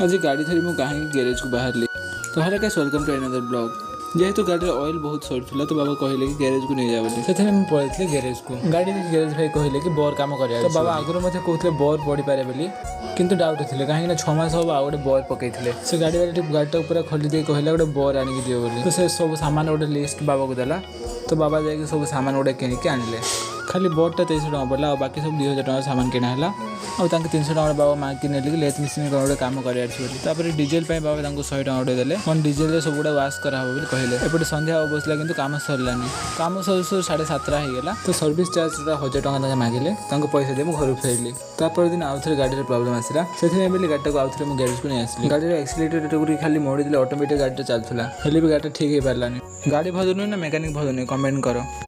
आज गाड़ी धरी मुझे कहीं गैरेज को बाहर तो hello guys welcome to another vlog. जेहेतु गाड़ी ऑयल बहुत सर्ट था तो बाबा कहले कि गैरेज को नहीं जा बोली से पड़े गैरेज को गाड़ी गैरेज भाई कहले कि बोर काम कर तो बाबा आगुरी मत कहते बोर पड़ी पारे बोली किंतु डाउट थे कहीं 6 मास हम आउ गोटे बोर पकई से गाड़ी वाले गाड़ी पूरा खोली दे कहला गोटे बोर आनिक दियो बोली तो से सब सामान गोटे लिस्ट बाबा को देला तो बाबा जाके सब सामान गोटे किनिक आनिले खाली बोर्डटा 300 टका पड़ा और बाकी सब 2000 टका सामान किणाला और 300 टका बाबा मांगी नेली लेथ मिशन गोटे काम कर डीजेल बाबा 100 टका गोटे देले मन डीजेल सब गुड़ा वाश करा कहले एपटे संध्या बसला कि काम सरलानी काम सर 7:30 होगा तो सर्विस चार्ज 1000 टका मांगे पैसा दे घर फेरली तापर दिन आउ थे गाड़ी प्रॉब्लम आसला से गाड़ी को आउ थे गैरेज को नहीं आसली गाड़ी एक्सीलेटर खाली मोड़ी ऑटोमेटिक गाड़ी चलूला हेल्ले भी गाड़ी ठीक हो पारानी गाड़ी भल नुहे ना मेकानिक भल नुहे कमेंट करो।